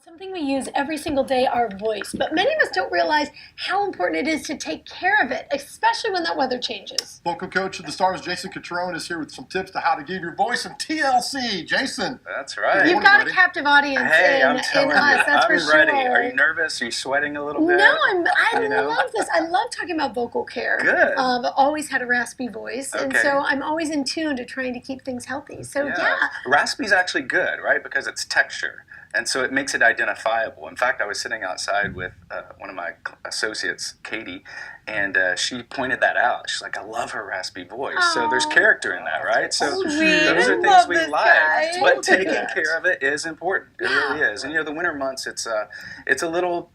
Something we use every single day, our voice, but many of us don't realize how important it is to take care of it, especially when that weather changes. Vocal coach of the Stars, Jason Catron, is here with some tips to how to give your voice some TLC. Jason. That's right. You've got a captive audience in us, that's for sure. I'm ready. Are you nervous? Are you sweating a little bit? No, I love this. I love talking about vocal care. Good. I've always had a raspy voice, and Okay. so I'm always in tune to trying to keep things healthy. So yeah. Raspy's actually good, right? Because it's texture. And so it makes it identifiable. In fact, I was sitting outside with one of my associates, Katie, and she pointed that out. She's like, I love her raspy voice. So there's character in that, right? So those are things we like. But taking care of it is important. It really is. And the winter months, it's a little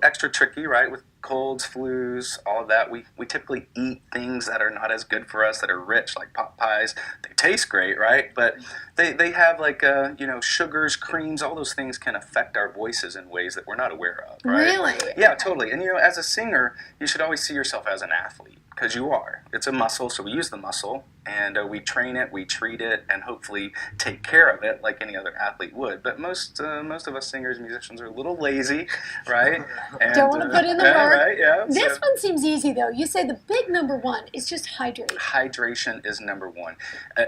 extra tricky, right? With colds, flus, all of that. We typically eat things that are not as good for us, that are rich, like pot pies. They taste great, right? But they have like sugars, creams, all those things can affect our voices in ways that we're not aware of, right? Really? Yeah, totally. And as a singer, you should always see yourself as an athlete, because you are. It's a muscle, so we use the muscle, and we train it, we treat it, and hopefully take care of it like any other athlete would. But most of us singers, musicians, are a little lazy, right? And, don't want to put in the work. Right, yeah. This one seems easy, though. You say the big number one is just hydrate. Hydration is number one.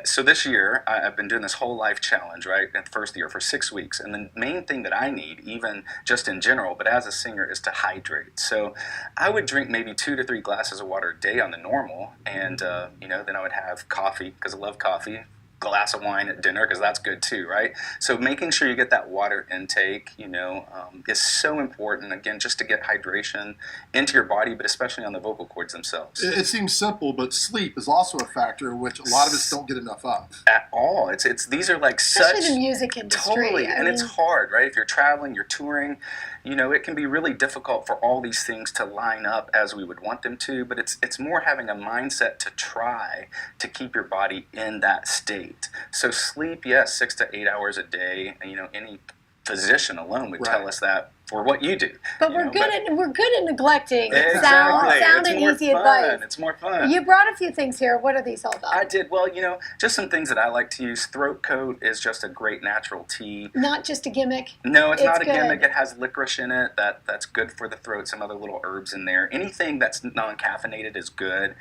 So this year, I've been doing this whole life challenge, right, in the first year for 6 weeks. And the main thing that I need, even just in general, but as a singer, is to hydrate. So I would drink maybe 2 to 3 glasses of water a day on the normal. And, then I would have coffee, because I love coffee. Glass of wine at dinner, because that's good too, right? So making sure you get that water intake, is so important, again, just to get hydration into your body, but especially on the vocal cords themselves. It seems simple, but sleep is also a factor, which a lot of us don't get enough of. At all. These are like especially such... the music industry. Totally, and it's hard, right? If you're traveling, you're touring, it can be really difficult for all these things to line up as we would want them to, but it's more having a mindset to try to keep your body in that state. So sleep, yes, 6 to 8 hours a day. Any physician alone would tell us that for what you do. But we're good at neglecting exactly. sound and easy advice. It's more fun. You brought a few things here. What are these all about? I did. Well, just some things that I like to use. Throat coat is just a great natural tea. Not just a gimmick. No, it's not a gimmick. It has licorice in it. That's good for the throat. Some other little herbs in there. Anything that's non-caffeinated is good.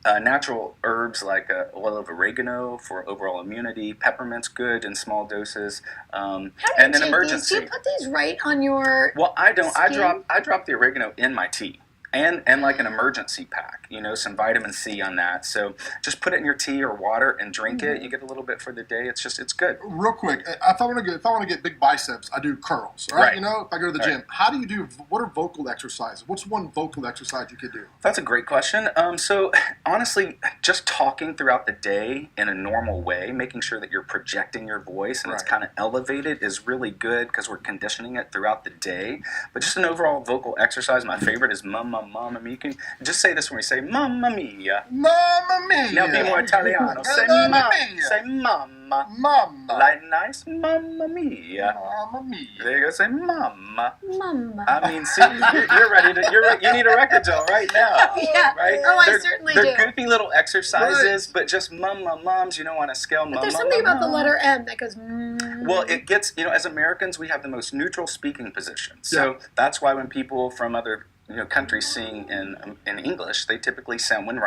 Natural herbs like oil of oregano for overall immunity. Peppermint's good in small doses. How do you and then take emergency. these? Do you put these right on your Well, I don't. skin? I drop the oregano in my tea. And like an emergency pack, some vitamin C on that. So just put it in your tea or water and drink it. You get a little bit for the day. It's good. Real quick, if I want to get big biceps, I do curls. Right? If I go to the gym, how do you do? What are vocal exercises? What's one vocal exercise you could do? That's a great question. So honestly, just talking throughout the day in a normal way, making sure that you're projecting your voice and it's kind of elevated is really good, because we're conditioning it throughout the day. But just an overall vocal exercise, my favorite is Mamma Mia. You can just say this when we say Mamma Mia. Mamma Mia. Now be more Italiano. Say Mamma Mia. Say Mamma. Mamma. Like nice Mamma Mia. Mamma Mia. There you go. Say Mamma. Mama. I mean, see, you're ready to. You need a record deal right now. Yeah. Right? Oh, I certainly do. They're goofy little exercises, but just moms, on a scale. But there's something about the letter M that goes. Well, it gets, as Americans, we have the most neutral speaking position. So that's why when people from other countries sing in English, they typically sound, when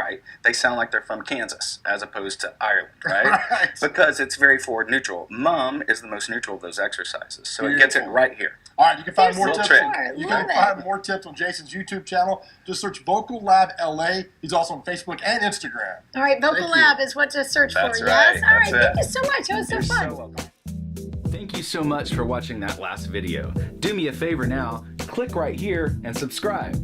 they sound like they're from Kansas as opposed to Ireland, right? Because it's very forward neutral. Mum is the most neutral of those exercises, so it gets it right here. All right, you can find more tips. You can find more tips on Jason's YouTube channel. Just search Vocal Lab LA. He's also on Facebook and Instagram. All right, Vocal Lab is what to search That's for. Right. Yes. All right. Thank you so much. It was so fun. So welcome. Thank you so much for watching that last video. Do me a favor now, click right here and subscribe.